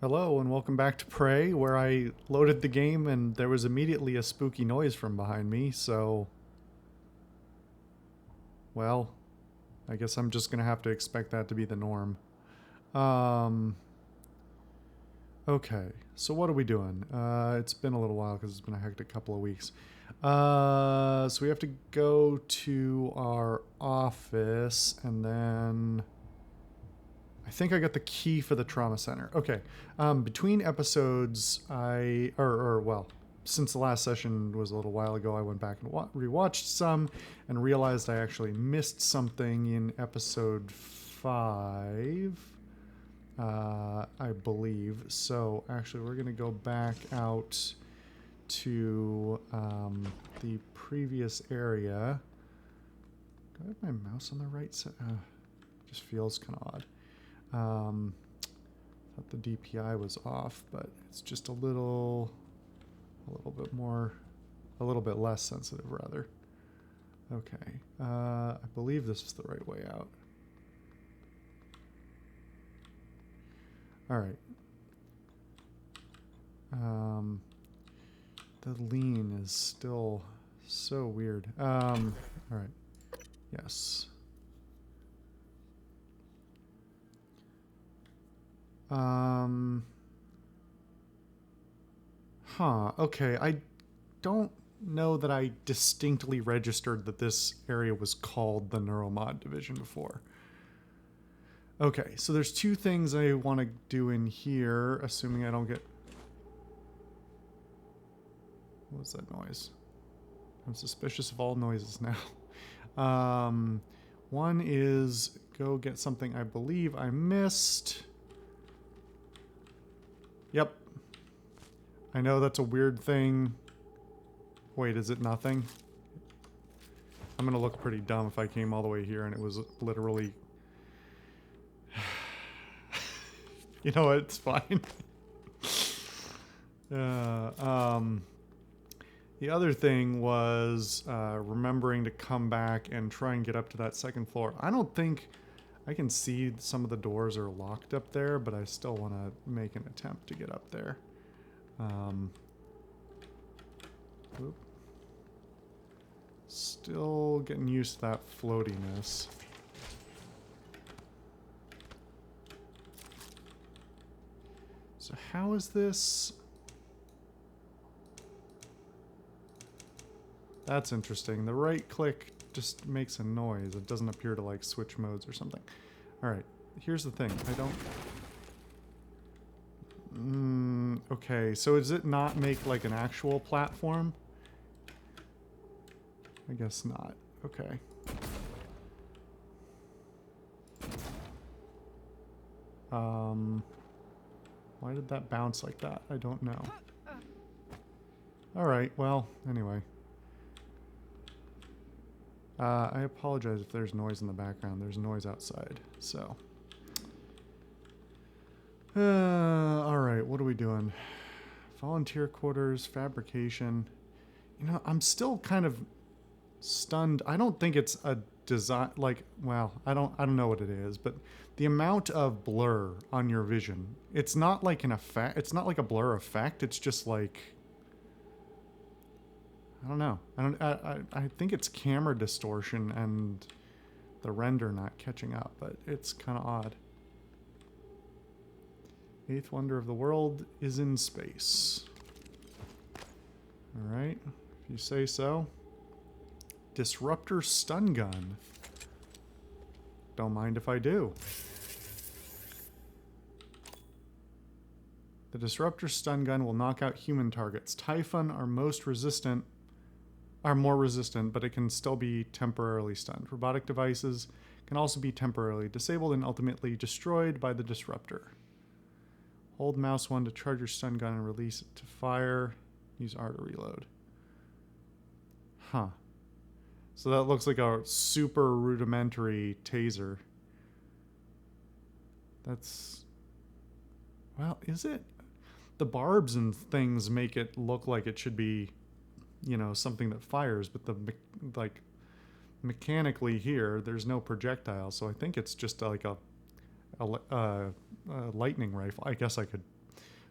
Hello and welcome back to Prey, where I loaded the game and there was immediately a spooky noise from behind me, so... Well, I guess I'm just gonna have to expect that to be the norm. Um... Okay, so what are we doing? It's been a little while because it's been a hectic couple of weeks. So we have to go to our office and then... I think I got the key for the trauma center. Okay. Between episodes, since the last session was a little while ago, I went back and rewatched some and realized I actually missed something in episode 5, I believe. So actually, we're going to go back out to the previous area. Do I have my mouse on the right side? Just feels kind of odd. Thought the DPI was off, but it's just a little bit more, a little bit less sensitive rather. Okay, I believe this is the right way out. All right. The lean is still so weird. All right. Yes. Okay. I don't know that I distinctly registered that this area was called the Neuromod Division before. Okay, so there's two things I want to do in here, assuming I don't get... What was that noise? I'm suspicious of all noises now. One is go get something I believe I missed. Yep. I know that's a weird thing. Wait, is it nothing? I'm gonna look pretty dumb if I came all the way here and it was literally... You know what? It's fine. The other thing was remembering to come back and try and get up to that second floor. I don't think... I can see some of the doors are locked up there, but I still want to make an attempt to get up there. Still getting used to that floatiness. So how is this? That's interesting. The right click just makes a noise. It doesn't appear to like switch modes or something. Alright, here's the thing. I don't... okay, so does it not make like an actual platform? I guess not. Okay. Why did that bounce like that? I don't know. Alright, well, anyway. I apologize if there's noise in the background. There's noise outside, so. Alright, what are we doing? Volunteer quarters, fabrication. You know, I'm still kind of stunned. I don't think it's a design, like, well, I don't know what it is, but the amount of blur on your vision, it's not like an effect, it's not like a blur effect, it's just like, I don't know. I think it's camera distortion and the render not catching up, but it's kind of odd. Eighth wonder of the world is in space. All right, if you say so. Disruptor stun gun. Don't mind if I do. The Disruptor stun gun will knock out human targets. Typhon are more resistant, but it can still be temporarily stunned. Robotic devices can also be temporarily disabled and ultimately destroyed by the disruptor. Hold mouse 1 to charge your stun gun and release it to fire. Use R to reload. Huh. So that looks like a super rudimentary taser. That's... Well, is it? The barbs and things make it look like it should be, you know, something that fires, but like mechanically here there's no projectile, so I think it's just like a lightning rifle. I guess I could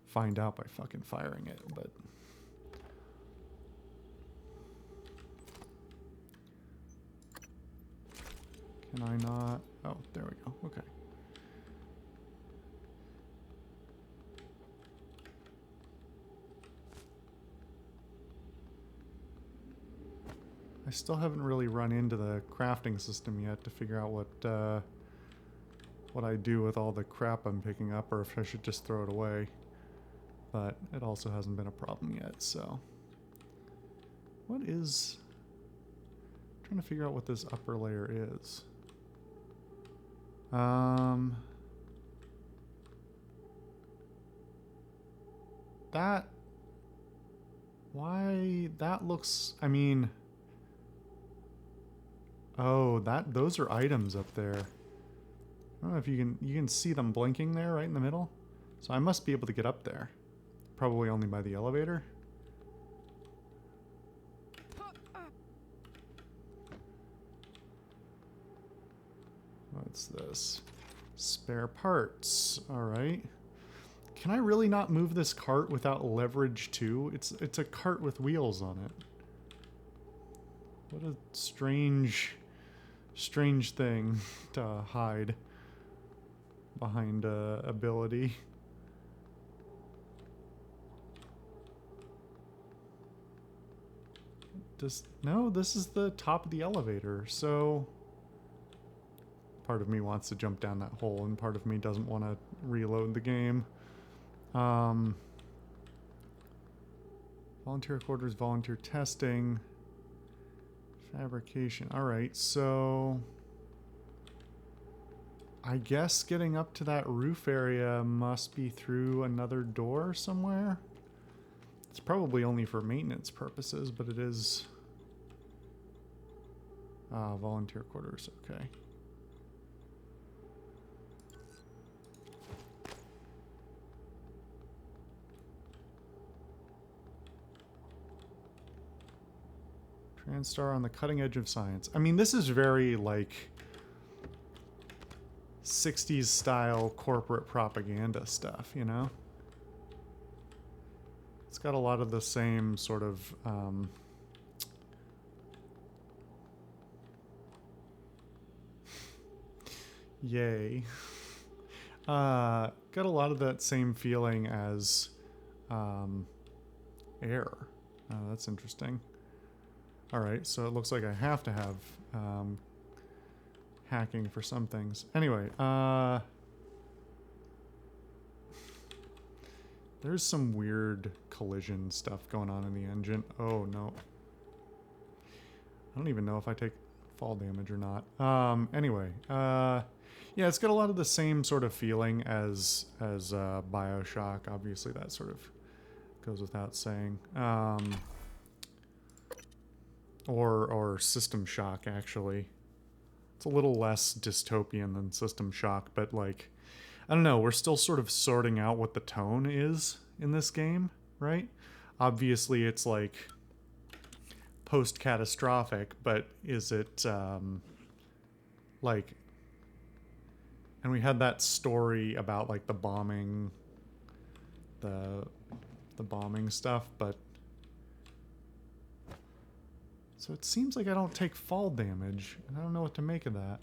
find out by fucking firing it, but... Can I not? Oh, there we go. Okay. I still haven't really run into the crafting system yet to figure out what I do with all the crap I'm picking up, or if I should just throw it away. But it also hasn't been a problem yet, so... What is... I'm trying to figure out what this upper layer is. That... Why... That looks... I mean... Oh, those are items up there. I don't know if you can see them blinking there right in the middle. So I must be able to get up there. Probably only by the elevator. What's this? Spare parts. All right. Can I really not move this cart without leverage too? It's a cart with wheels on it. What a strange thing to hide behind ability. No, this is the top of the elevator, so part of me wants to jump down that hole and part of me doesn't want to reload the game. Volunteer quarters, volunteer testing, fabrication. All right, so I guess getting up to that roof area must be through another door somewhere. It's probably only for maintenance purposes, but it is... volunteer quarters, okay. TranStar on the cutting edge of science. I mean, this is very, like, 60s style corporate propaganda stuff, you know? It's got a lot of the same sort of, yay. Got a lot of that same feeling as, Air. That's interesting. Alright, so it looks like I have to have, hacking for some things. Anyway, there's some weird collision stuff going on in the engine. Oh, no. I don't even know if I take fall damage or not. Anyway, yeah, it's got a lot of the same sort of feeling as BioShock. Obviously, that sort of goes without saying. Or System Shock, actually. It's a little less dystopian than System Shock, but, like, I don't know, we're still sort of sorting out what the tone is in this game, right? Obviously, it's, like, post-catastrophic, but is it, like... And we had that story about, like, the bombing... The bombing stuff, but... So it seems like I don't take fall damage, and I don't know what to make of that.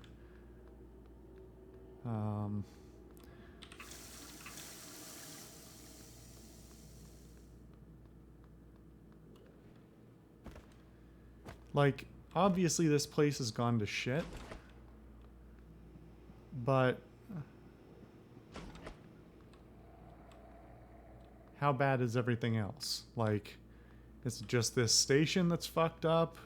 Like, obviously this place has gone to shit, but how bad is everything else? Like, is it just this station that's fucked up?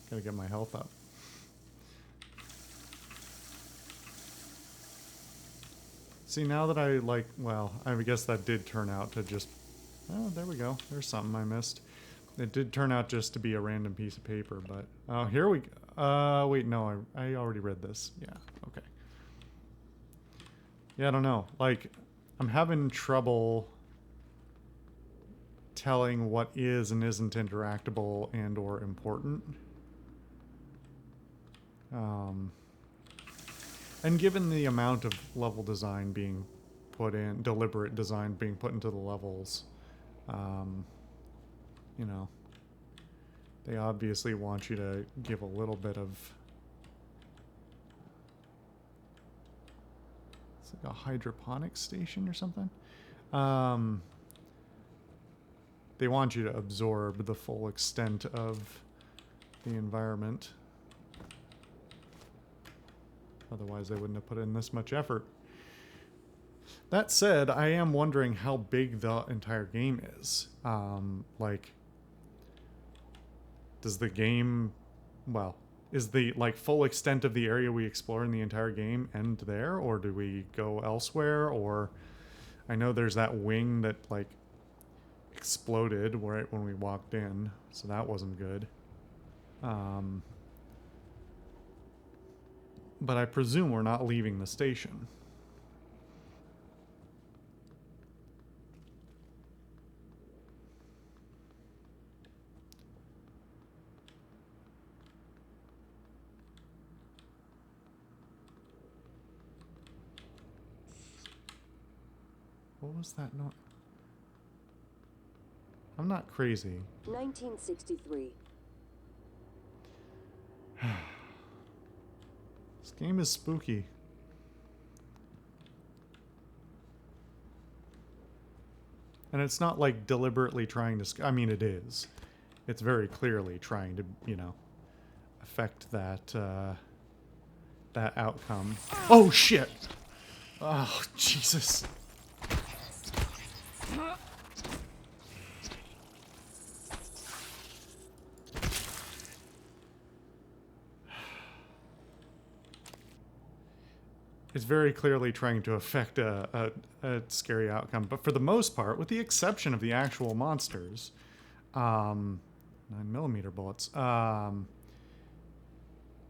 Gotta get my health up. See, now that I, like, well, I guess that did turn out to just... Oh, there we go. There's something I missed. It did turn out just to be a random piece of paper, but here we wait, no, I already read this. Yeah, okay. Yeah, I don't know. Like, I'm having trouble telling what is and isn't interactable and or important. And given the amount of level design being put in, deliberate design being put into the levels, you know, they obviously want you to give a little bit of... It's like a hydroponics station or something. They want you to absorb the full extent of the environment. Otherwise, they wouldn't have put in this much effort. That said, I am wondering how big the entire game is. Like, does the game... Well, is the, like, full extent of the area we explore in the entire game end there? Or do we go elsewhere? Or... I know there's that wing that, like, exploded right when we walked in. So that wasn't good. But I presume we're not leaving the station. What was that noise? I'm not crazy. 1963. This game is spooky. And it's not like deliberately trying to... I mean, it is. It's very clearly trying to, you know, affect that, that outcome. Oh, shit! Oh, Jesus. It's very clearly trying to affect a scary outcome. But for the most part, with the exception of the actual monsters, 9mm bullets,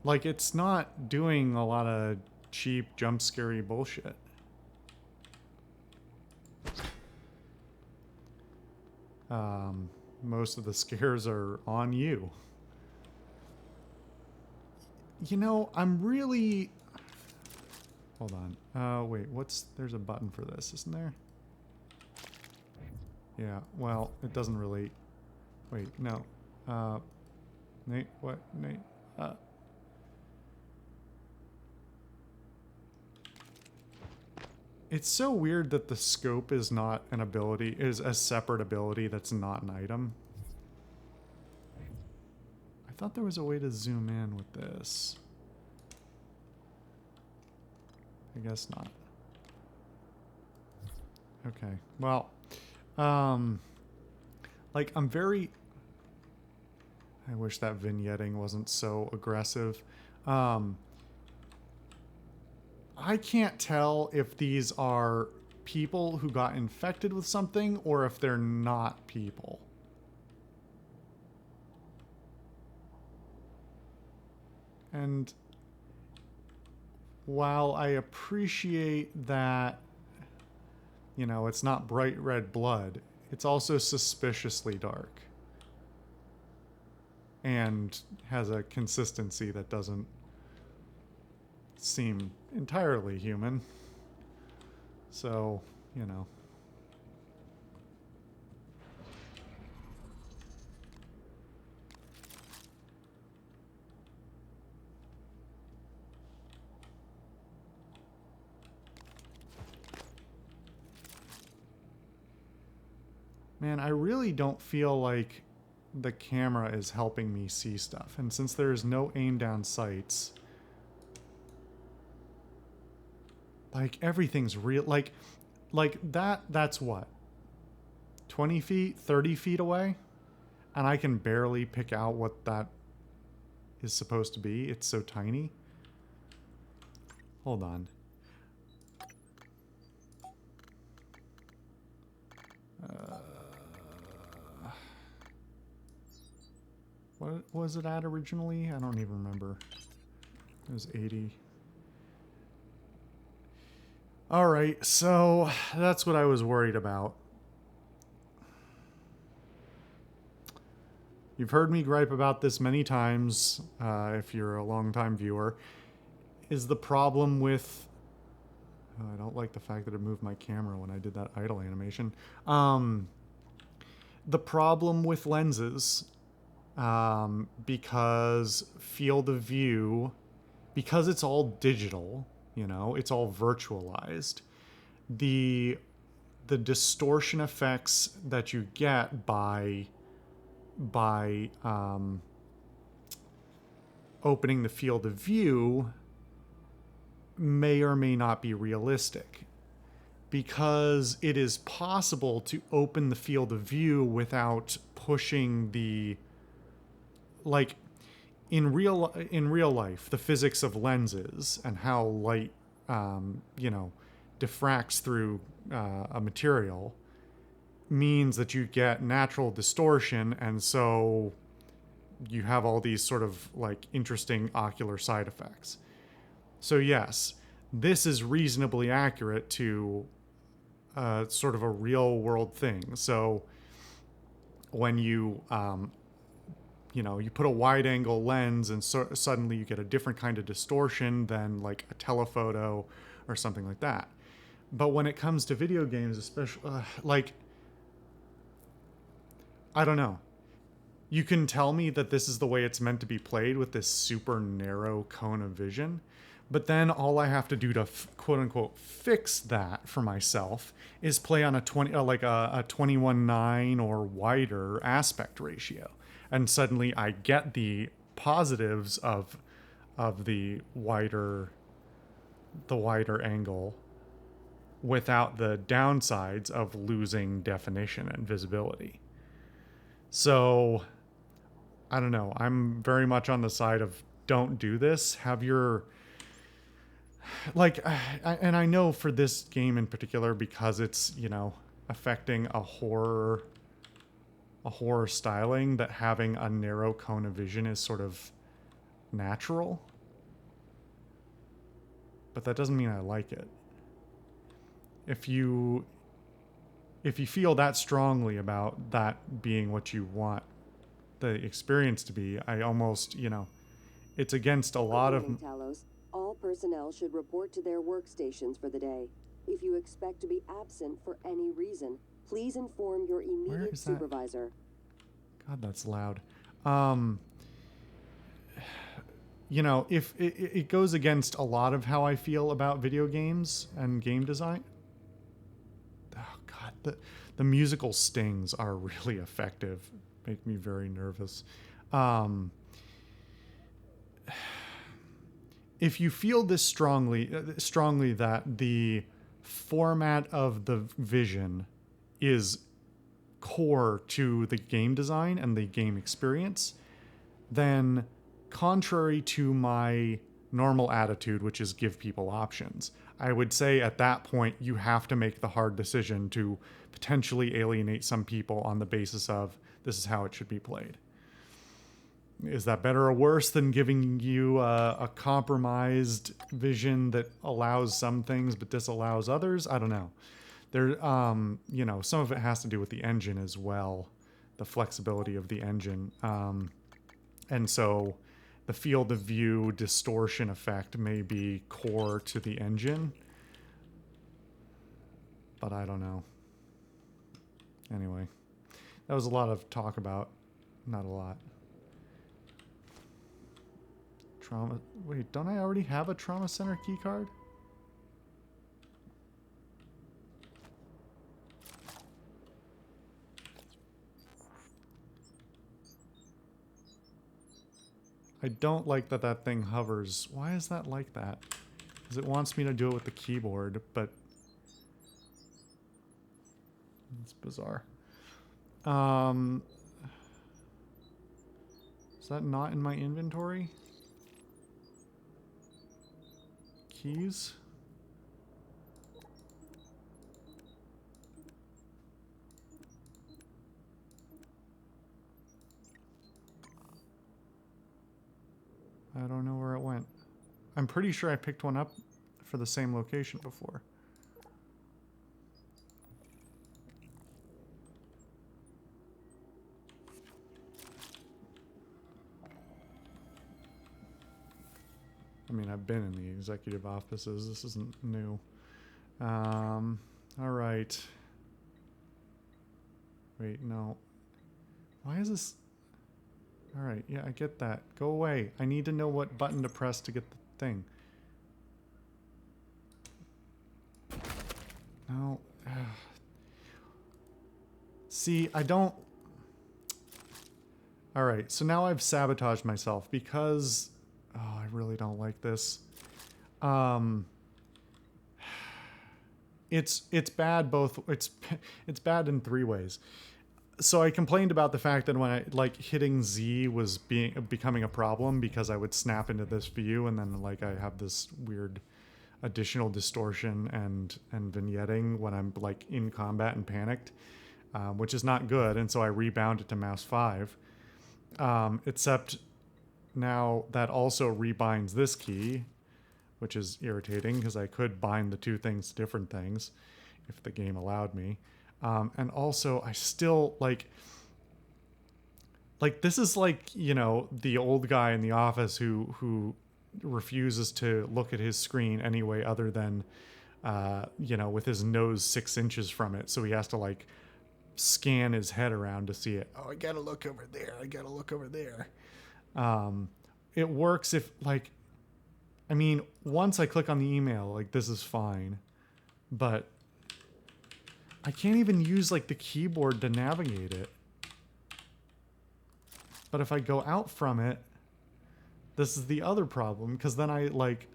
like, it's not doing a lot of cheap, jump scary bullshit. Most of the scares are on you. You know, I'm really... Hold on. Wait, there's a button for this, isn't there? Yeah, well, it doesn't really... Wait, no. Nate, what? Nate, It's so weird that the scope is not an ability, is a separate ability that's not an item. I thought there was a way to zoom in with this. I guess not. Okay, well, like, I'm very... I wish that vignetting wasn't so aggressive. I can't tell if these are people who got infected with something or if they're not people. And while I appreciate that, you know, it's not bright red blood, it's also suspiciously dark. And has a consistency that doesn't seem entirely human. So, you know. Man, I really don't feel like the camera is helping me see stuff. And since there is no aim down sights, like, everything's real. Like that's what? 20 feet, 30 feet away? And I can barely pick out what that is supposed to be. It's so tiny. Hold on. What was it at originally? I don't even remember. It was 80. Alright, so that's what I was worried about. You've heard me gripe about this many times, if you're a longtime viewer. Is the problem with... Oh, I don't like the fact that it moved my camera when I did that idle animation. The problem with lenses, because field of view, because it's all digital, you know, it's all virtualized, the distortion effects that you get by opening the field of view may or may not be realistic, because it is possible to open the field of view without pushing the, like, in real life, the physics of lenses and how light you know, diffracts through a material means that you get natural distortion, and so you have all these sort of like interesting ocular side effects. So yes, this is reasonably accurate to sort of a real world thing. So when you you know, you put a wide angle lens and suddenly you get a different kind of distortion than like a telephoto or something like that. But when it comes to video games, especially like, I don't know. You can tell me that this is the way it's meant to be played with this super narrow cone of vision, but then all I have to do to quote unquote fix that for myself is play on a 21:9 or wider aspect ratio, and suddenly I get the positives of the wider angle without the downsides of losing definition and visibility. So I don't know. I'm very much on the side of don't do this. Have your, like, and I know for this game in particular, because it's, you know, affecting a horror styling, that having a narrow cone of vision is sort of natural. But that doesn't mean I like it. If you feel that strongly about that being what you want the experience to be, I almost, you know, it's against a lot of... Talos, all personnel should report to their workstations for the day. If you expect to be absent for any reason, please inform your immediate supervisor. God, that's loud. You know, if it goes against a lot of how I feel about video games and game design. Oh God, the musical stings are really effective. Make me very nervous. If you feel this strongly that the format of the vision is core to the game design and the game experience, then contrary to my normal attitude, which is give people options, I would say at that point you have to make the hard decision to potentially alienate some people on the basis of this is how it should be played. Is that better or worse than giving you a compromised vision that allows some things but disallows others? I don't know. There, you know, some of it has to do with the engine as well, the flexibility of the engine. And so the field of view distortion effect may be core to the engine, but I don't know. Anyway, that was a lot of talk about not a lot. Trauma. Wait, don't I already have a trauma center key card? I don't like that that thing hovers. Why is that like that? Because it wants me to do it with the keyboard, but it's bizarre. Is that not in my inventory? Keys? I'm pretty sure I picked one up for the same location before. I mean, I've been in the executive offices. This isn't new. All right. Wait, no. Why is this... All right, yeah, I get that. Go away. I need to know what button to press to get the thing. No. See, I don't... All right, so now I've sabotaged myself because... Oh, I really don't like this. It's bad both... It's bad in three ways. So I complained about the fact that when I like hitting Z was becoming a problem because I would snap into this view and then like I have this weird additional distortion and vignetting when I'm like in combat and panicked, which is not good. And so I rebound it to mouse 5, except now that also rebinds this key, which is irritating because I could bind the two things to different things if the game allowed me. And also, I still, like, this is like, you know, the old guy in the office who refuses to look at his screen anyway other than, you know, with his nose 6 inches from it. So he has to, like, scan his head around to see it. Oh, I gotta look over there. I gotta look over there. It works if, like, I mean, once I click on the email, like, this is fine. But... I can't even use, like, the keyboard to navigate it. But if I go out from it, this is the other problem, because then I, like...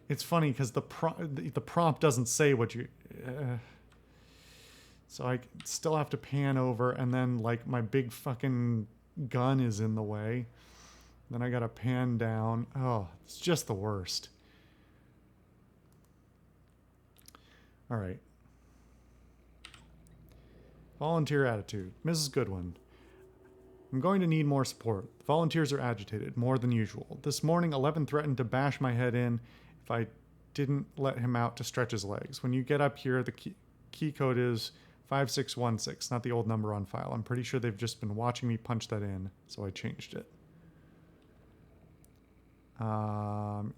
It's funny, because the prompt doesn't say what you... So I still have to pan over, and then, like, my big fucking gun is in the way. Then I gotta pan down. Oh, it's just the worst. All right. Volunteer attitude. Mrs. Goodwin. I'm going to need more support. The volunteers are agitated, more than usual. This morning, 11 threatened to bash my head in if I didn't let him out to stretch his legs. When you get up here, the key code is 5616, not the old number on file. I'm pretty sure they've just been watching me punch that in, so I changed it.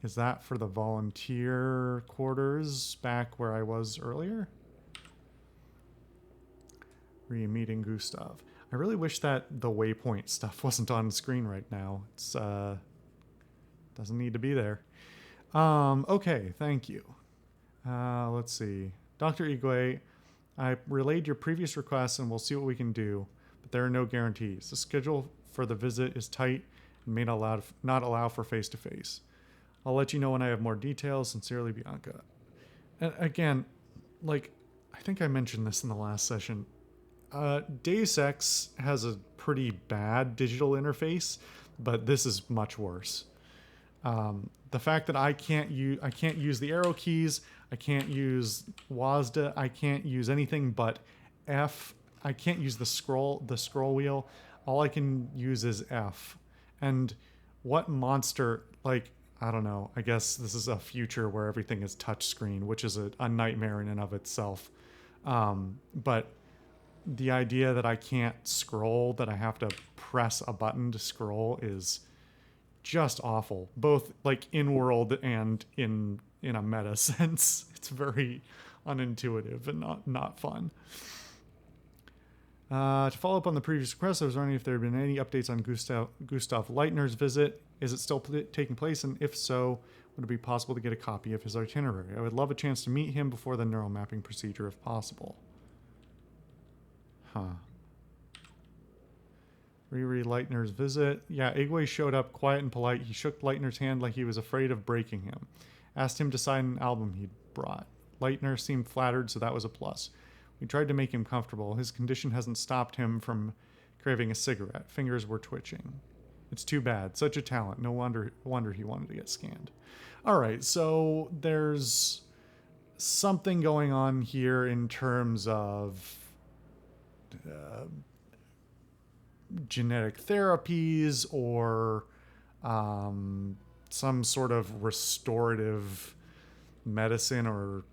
Is that for the volunteer quarters back where I was earlier? Re-meeting Gustav. I really wish that the waypoint stuff wasn't on screen right now. It's, doesn't need to be there. Okay, thank you. Let's see. Dr. Igwe, I relayed your previous requests and we'll see what we can do, but there are no guarantees. The schedule for the visit is tight and may not allow for face-to-face. I'll let you know when I have more details. Sincerely, Bianca. And again, like, I think I mentioned this in the last session. Deus Ex has a pretty bad digital interface, but this is much worse. The fact that I can't use the arrow keys, I can't use WASD, I can't use anything but F. I can't use the scroll wheel. All I can use is F. And what monster, like, I don't know, I guess this is a future where everything is touchscreen, which is a nightmare in and of itself. But the idea that I can't scroll, that I have to press a button to scroll is just awful, both like in world and in a meta sense. It's very unintuitive and not fun. To follow up on the previous request, I was wondering if there had been any updates on Gustav Leitner's visit. Is it still taking place? And if so, would it be possible to get a copy of his itinerary? I would love a chance to meet him before the neural mapping procedure if possible. Huh. Riri Leitner's visit. Yeah, Igwe showed up quiet and polite. He shook Leitner's hand like he was afraid of breaking him. Asked him to sign an album he'd brought. Leitner seemed flattered, so that was a plus. We tried to make him comfortable. His condition hasn't stopped him from craving a cigarette. Fingers were twitching. It's too bad. Such a talent. No wonder he wanted to get scanned. All right, so there's something going on here in terms of genetic therapies or some sort of restorative medicine or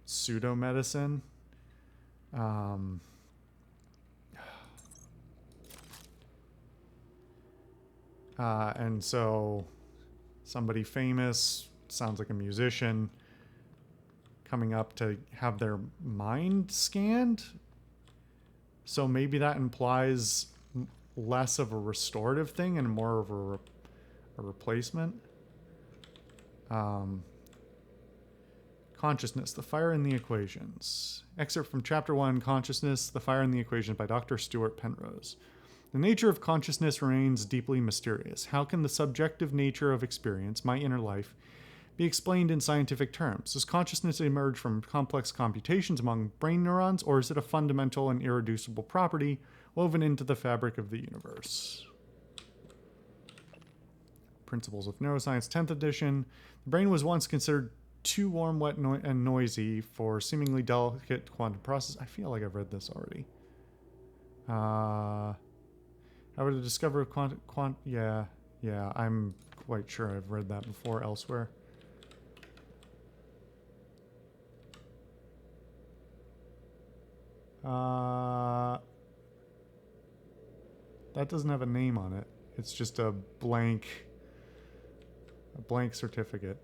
pseudo medicine. And so somebody famous, sounds like a musician, coming up to have their mind scanned. So maybe that implies less of a restorative thing and more of a replacement. Consciousness, the fire in the equations. Excerpt from Chapter 1, Consciousness, the fire in the equations by Dr. Stuart Penrose. The nature of consciousness remains deeply mysterious. How can the subjective nature of experience, my inner life, be explained in scientific terms? Does consciousness emerge from complex computations among brain neurons, or is it a fundamental and irreducible property woven into the fabric of the universe? Principles of Neuroscience, 10th edition. The brain was once considered too warm, wet, and noisy for seemingly delicate quantum processes. I feel like I've read this already. However, the discovery of yeah, I'm quite sure I've read that before elsewhere. That doesn't have a name on it. It's just a blank certificate.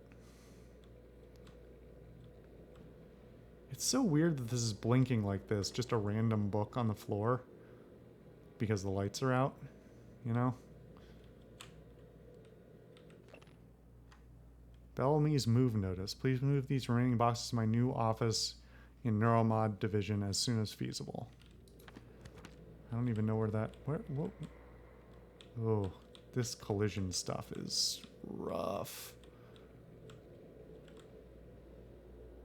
It's so weird that this is blinking like this, just a random book on the floor, because the lights are out, you know? Bellamy's move notice. Please move these remaining boxes to my new office in Neuromod division as soon as feasible. I don't even know where that... What? Oh, this collision stuff is rough.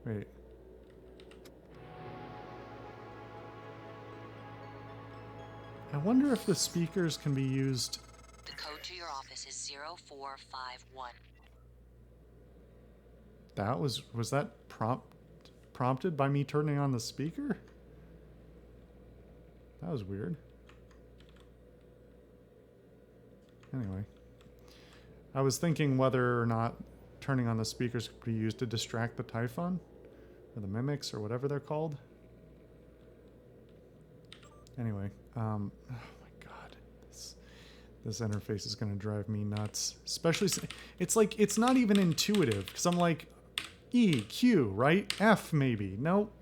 Wait. I wonder if the speakers can be used... The code to your office is 0451. That was that prompted by me turning on the speaker? That was weird. Anyway. I was thinking whether or not turning on the speakers could be used to distract the Typhon, or the Mimics, or whatever they're called. Anyway, oh my god, this interface is going to drive me nuts. Especially, it's like, it's not even intuitive, because I'm like, E, Q, right? F, maybe. Nope,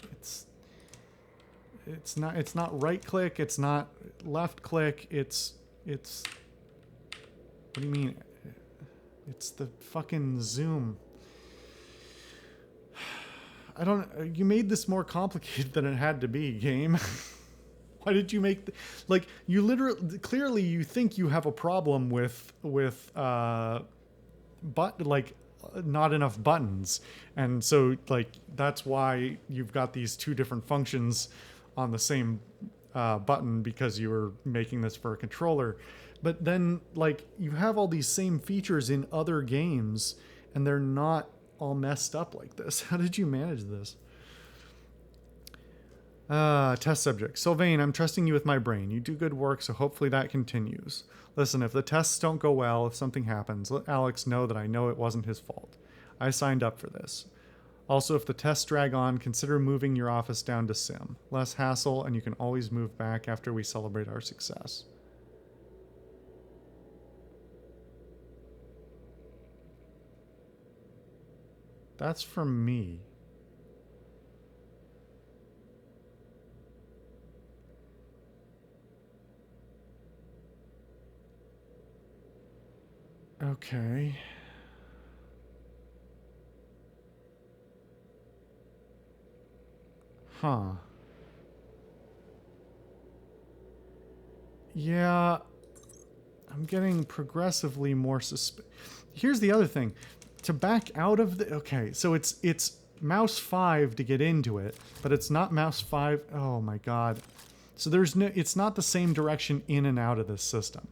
it's not right click, it's not left click, it's, what do you mean? It's the fucking Zoom. I don't, you made this more complicated than it had to be, game. Why did you make, like, you literally, clearly you think you have a problem with like, not enough buttons. And so, like, that's why you've got these two different functions on the same button, because you were making this for a controller. But then, like, you have all these same features in other games, and they're not all messed up like this. How did you manage this? Test subject. Sylvain, I'm trusting you with my brain. You do good work, so hopefully that continues. Listen, if the tests don't go well, if something happens, let Alex know that I know it wasn't his fault. I signed up for this. Also, if the tests drag on, consider moving your office down to Sim. Less hassle, and you can always move back after we celebrate our success. That's from me. Okay. Huh. Yeah. I'm getting progressively more Here's the other thing. To back out of the... Okay, so it's mouse 5 to get into it, but it's not mouse 5... Oh my god. So there's no... It's not the same direction in and out of this system.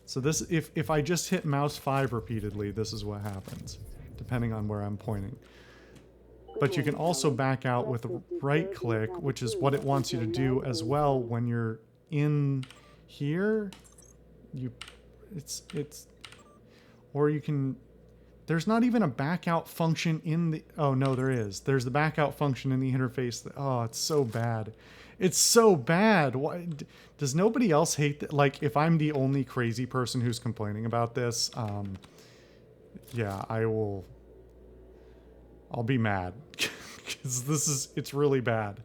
So this, if I just hit mouse 5 repeatedly, this is what happens, depending on where I'm pointing. but you can also back out with a right click, which is what it wants you to do as well when you're in here. Or you can, there's not even a back out function in the, oh no, there is. There's the back out function in the interface. Oh, it's so bad. It's so bad. Why does nobody else hate that? Like, if I'm the only crazy person who's complaining about this, yeah, I'll be mad because it's really bad.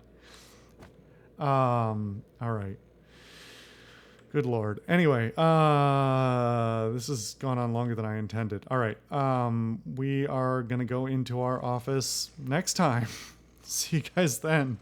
All right. Good Lord. Anyway, this has gone on longer than I intended. All right. We are going to go into our office next time. See you guys then.